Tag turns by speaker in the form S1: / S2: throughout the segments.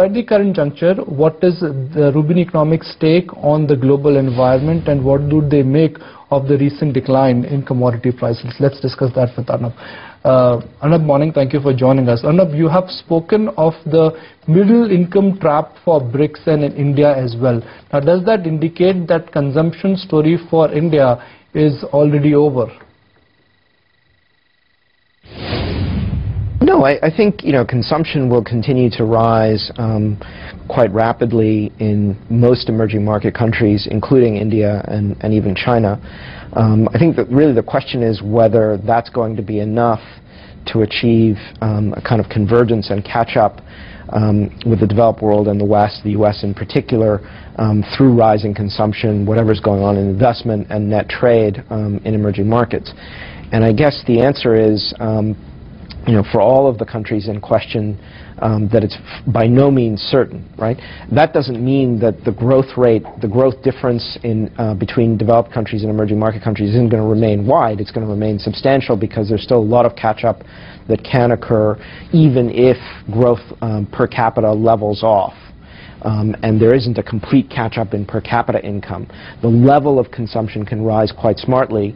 S1: At the current juncture, what is the Rubin Economics' take on the global environment, and what do they make of the recent decline in commodity prices? Let's discuss that with Arnab. Arnab, morning. Thank you for joining us. Arnab, you have spoken of the middle income trap for BRICS and in India as well. Now, does that indicate that consumption story for India is already over?
S2: No, I think consumption will continue to rise quite rapidly in most emerging market countries, including India and even China. I think that really the question is whether that's going to be enough to achieve a kind of convergence and catch up with the developed world and the West, the U.S. in particular, through rising consumption, whatever's going on in investment and net trade in emerging markets. And I guess the answer is for all of the countries in question, that it's by no means certain, right? That doesn't mean that the growth rate, the growth difference in between developed countries and emerging market countries isn't going to remain wide. It's going to remain substantial because there's still a lot of catch-up that can occur even if growth per capita levels off. And there isn't a complete catch-up in per capita income. The level of consumption can rise quite smartly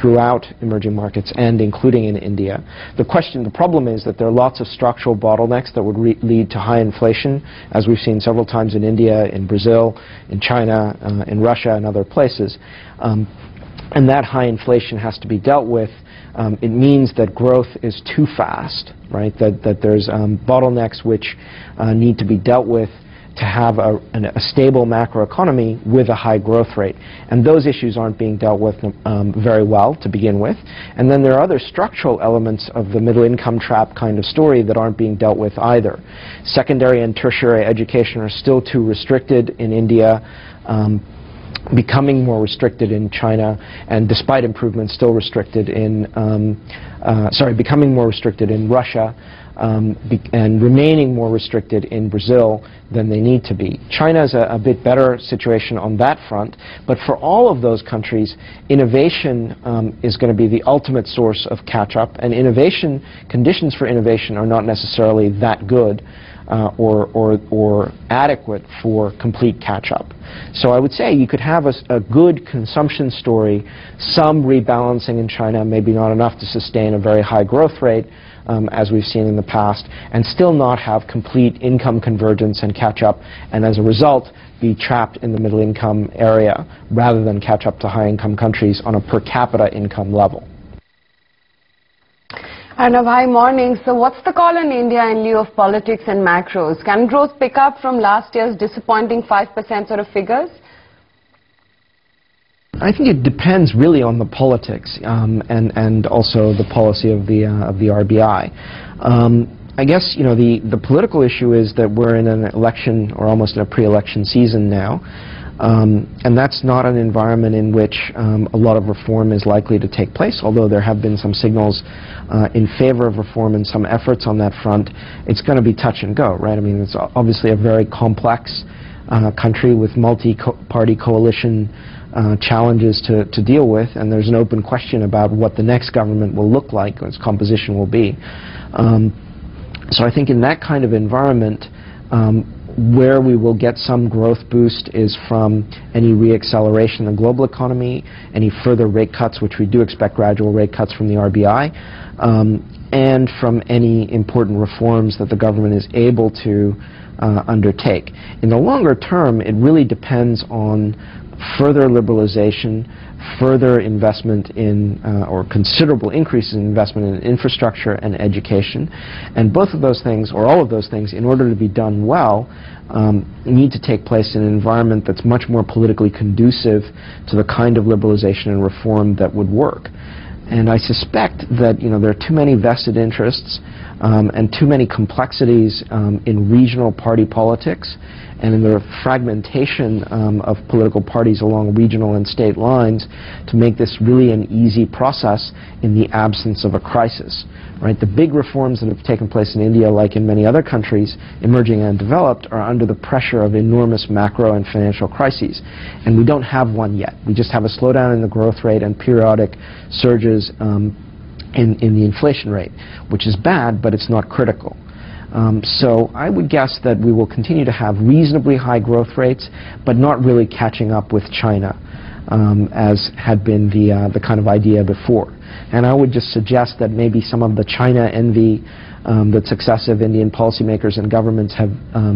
S2: throughout emerging markets and including in India. The problem is that there are lots of structural bottlenecks that would lead to high inflation, as we've seen several times in India, in Brazil, in China, in Russia, and other places. And that high inflation has to be dealt with. It means that growth is too fast, right? That there's bottlenecks which need to be dealt with to have a stable macroeconomy with a high growth rate. And those issues aren't being dealt with very well to begin with. And then there are other structural elements of the middle income trap kind of story that aren't being dealt with either. Secondary and tertiary education are still too restricted in India, becoming more restricted in China, and despite improvements still restricted in, becoming more restricted in Russia, and remaining more restricted in Brazil than they need to be. China is a bit better situation on that front, but for all of those countries, innovation is going to be the ultimate source of catch-up, and conditions for innovation are not necessarily that good or adequate for complete catch-up. So I would say you could have a good consumption story, some rebalancing in China, maybe not enough to sustain a very high growth rate, as we've seen in the past, and still not have complete income convergence and catch-up, and as a result be trapped in the middle income area rather than catch up to high income countries on a per capita income level.
S3: Arnab, hi, morning. So what's the call in India in lieu of politics and macros? Can growth pick up from last year's disappointing 5% sort of figures?
S2: I think it depends really on the politics and also the policy of the RBI. I guess the political issue is that we're in an election, or almost in a pre-election season now, and that's not an environment in which a lot of reform is likely to take place, although there have been some signals in favor of reform and some efforts on that front. It's going to be touch and go, right? I mean, it's obviously a very complex country with multi-party coalition challenges to deal with, and there's an open question about what the next government will look like, or its composition will be. So I think in that kind of environment, where we will get some growth boost is from any reacceleration in the global economy, any further rate cuts, which we do expect gradual rate cuts from the RBI, and from any important reforms that the government is able to undertake. In the longer term, it really depends on further liberalization, further investment in, or considerable increases in investment in infrastructure and education. And both of those things, or all of those things, in order to be done well, need to take place in an environment that's much more politically conducive to the kind of liberalization and reform that would work. And I suspect that there are too many vested interests and too many complexities in regional party politics and in the fragmentation of political parties along regional and state lines to make this really an easy process in the absence of a crisis. Right? The big reforms that have taken place in India, like in many other countries, emerging and developed, are under the pressure of enormous macro and financial crises. And we don't have one yet. We just have a slowdown in the growth rate and periodic surges in the inflation rate, which is bad, but it's not critical. So I would guess that we will continue to have reasonably high growth rates, but not really catching up with China, as had been the kind of idea before. And I would just suggest that maybe some of the China envy that successive Indian policymakers and governments have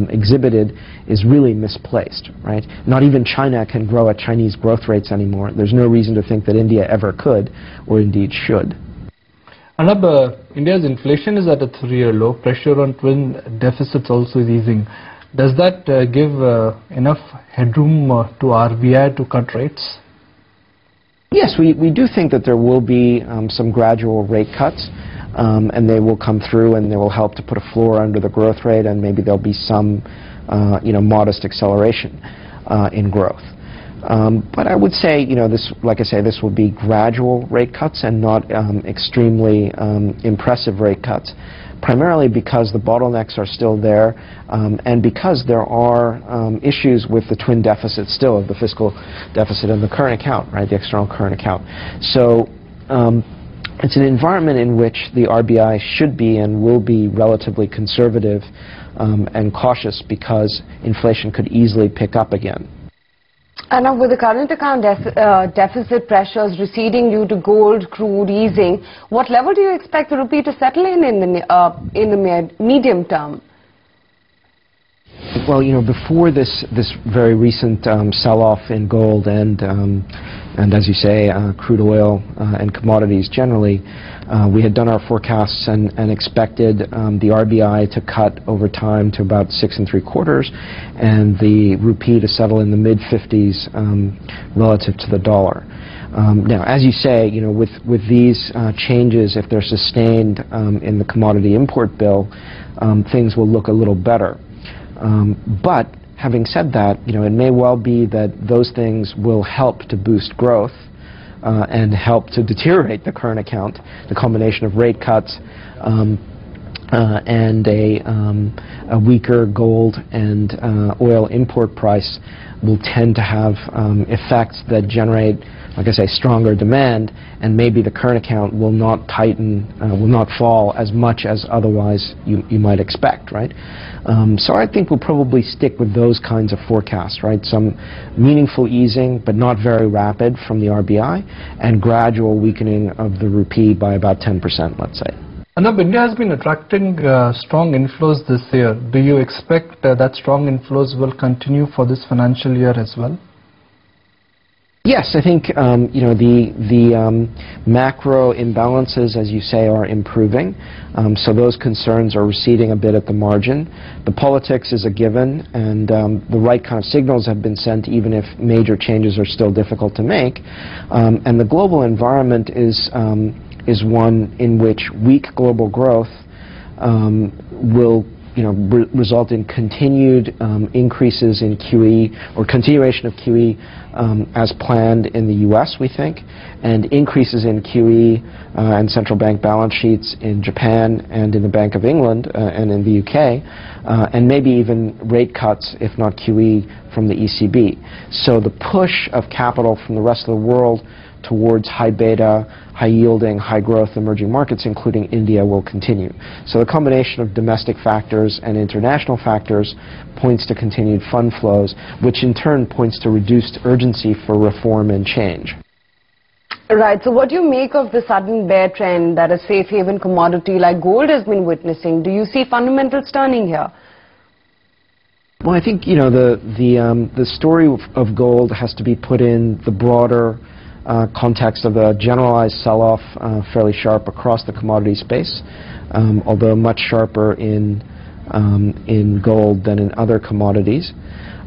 S2: exhibited is really misplaced, right? Not even China can grow at Chinese growth rates anymore. There's no reason to think that India ever could, or indeed should.
S1: Another, India's inflation is at a 3-year low. Pressure on twin deficits also is easing. Does that give enough headroom to RBI to cut rates?
S2: Yes, we do think that there will be some gradual rate cuts, and they will come through, and they will help to put a floor under the growth rate, and maybe there'll be some, modest acceleration in growth. But I would say, this, like I say, this will be gradual rate cuts and not extremely impressive rate cuts, primarily because the bottlenecks are still there, and because there are issues with the twin deficit still, of the fiscal deficit and the current account, right, the external current account. So it's an environment in which the RBI should be and will be relatively conservative and cautious, because inflation could easily pick up again.
S3: And now, with the current account deficit pressures receding due to gold, crude easing, what level do you expect the rupee to settle in the medium term?
S2: Well, before this very recent sell-off in gold and as you say, crude oil and commodities generally, we had done our forecasts and expected the RBI to cut over time to about 6 3/4, and the rupee to settle in the mid-50s relative to the dollar. Now, as you say, with these changes, if they're sustained in the commodity import bill, things will look a little better. But having said that, it may well be that those things will help to boost growth and help to deteriorate the current account. The combination of rate cuts and a weaker gold and oil import price will tend to have effects that generate, like I say, stronger demand, and maybe the current account will not tighten, will not fall as much as otherwise you might expect, right? So I think we'll probably stick with those kinds of forecasts, right? Some meaningful easing, but not very rapid from the RBI, and gradual weakening of the rupee by about 10%, let's say.
S1: Anab, India has been attracting strong inflows this year. Do you expect that strong inflows will continue for this financial year as well?
S2: Yes, I think the macro imbalances, as you say, are improving. So those concerns are receding a bit at the margin. The politics is a given, and the right kind of signals have been sent, even if major changes are still difficult to make. And the global environment is one in which weak global growth will result in continued increases in QE, or continuation of QE as planned in the US, we think, and increases in QE and central bank balance sheets in Japan and in the Bank of England and in the UK, and maybe even rate cuts, if not QE, from the ECB. So the push of capital from the rest of the world towards high beta, high yielding, high growth emerging markets, including India, will continue. So the combination of domestic factors and international factors points to continued fund flows, which in turn points to reduced urgency for reform and change.
S3: Right. So what do you make of the sudden bear trend that a safe haven commodity like gold has been witnessing? Do you see fundamentals turning here?
S2: Well, I think the story of gold has to be put in the broader context of a generalized sell-off, fairly sharp across the commodity space, although much sharper in gold than in other commodities.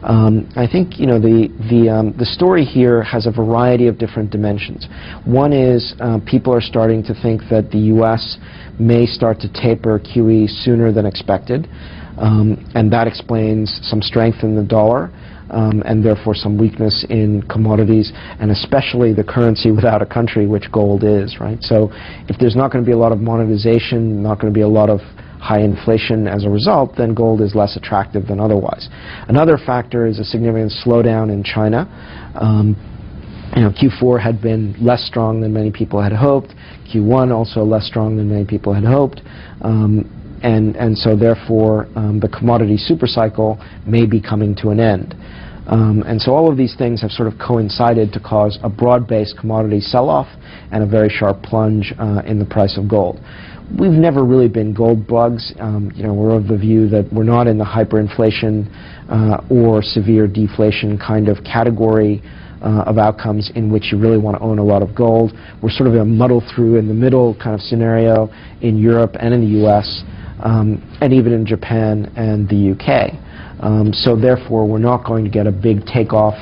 S2: I think the story here has a variety of different dimensions. One is people are starting to think that the U.S. may start to taper QE sooner than expected, and that explains some strength in the dollar. And therefore some weakness in commodities, and especially the currency without a country, which gold is, right? So if there's not going to be a lot of monetization, not going to be a lot of high inflation as a result, then gold is less attractive than otherwise. Another factor is a significant slowdown in China. Q4 had been less strong than many people had hoped. Q1 also less strong than many people had hoped. and so therefore the commodity supercycle may be coming to an end. And so all of these things have sort of coincided to cause a broad-based commodity sell-off and a very sharp plunge in the price of gold. We've never really been gold bugs. We're of the view that we're not in the hyperinflation or severe deflation kind of category of outcomes in which you really want to own a lot of gold. We're sort of a muddle through in the middle kind of scenario in Europe and in the US, and even in Japan and the UK. So therefore, we're not going to get a big takeoff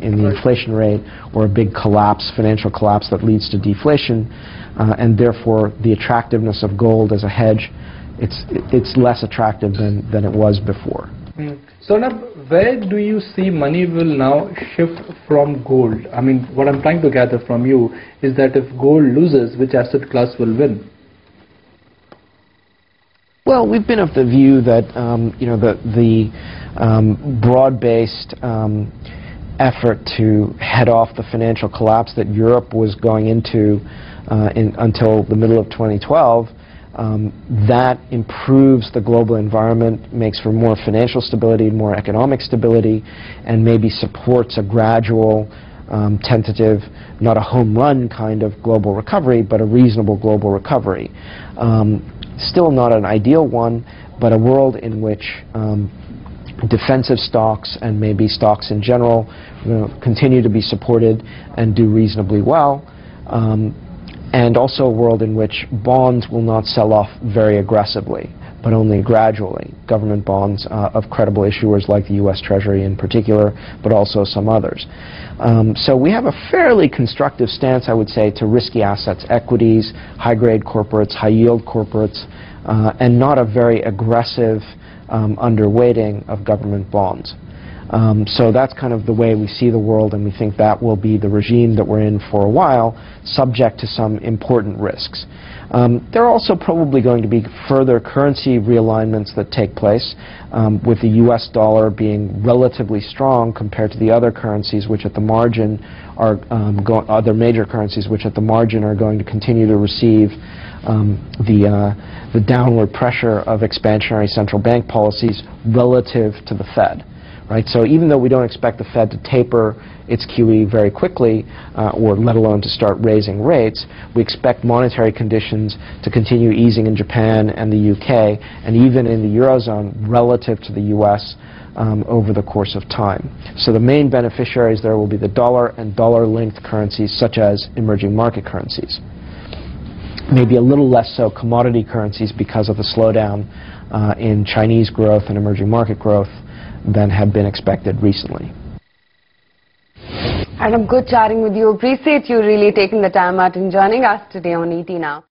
S2: in the inflation rate or a big collapse, financial collapse that leads to deflation, and therefore the attractiveness of gold as a hedge, it's less attractive than it was before.
S1: So now, where do you see money will now shift from gold? I mean, what I'm trying to gather from you is that if gold loses, which asset class will win?
S2: Well, we've been of the view that the broad-based effort to head off the financial collapse that Europe was going into until the middle of 2012, that improves the global environment, makes for more financial stability, more economic stability, and maybe supports a gradual, tentative, not a home run kind of global recovery, but a reasonable global recovery. Still not an ideal one, but a world in which defensive stocks and maybe stocks in general continue to be supported and do reasonably well, and also a world in which bonds will not sell off very aggressively, but only gradually. Government bonds of credible issuers like the US Treasury in particular, but also some others. So we have a fairly constructive stance, I would say, to risky assets, equities, high-grade corporates, high-yield corporates, and not a very aggressive underweighting of government bonds. So that's kind of the way we see the world, and we think that will be the regime that we're in for a while, subject to some important risks. There are also probably going to be further currency realignments that take place, with the US dollar being relatively strong compared to the other currencies, which at the margin are other major currencies, which at the margin are going to continue to receive the downward pressure of expansionary central bank policies relative to the Fed. Right? So even though we don't expect the Fed to taper its QE very quickly, or let alone to start raising rates, we expect monetary conditions to continue easing in Japan and the UK, and even in the Eurozone relative to the US over the course of time. So the main beneficiaries there will be the dollar and dollar-linked currencies such as emerging market currencies. Maybe a little less so commodity currencies because of the slowdown in Chinese growth and emerging market growth than had been expected recently.
S3: Adam, good chatting with you. Appreciate you really taking the time out and joining us today on ET Now.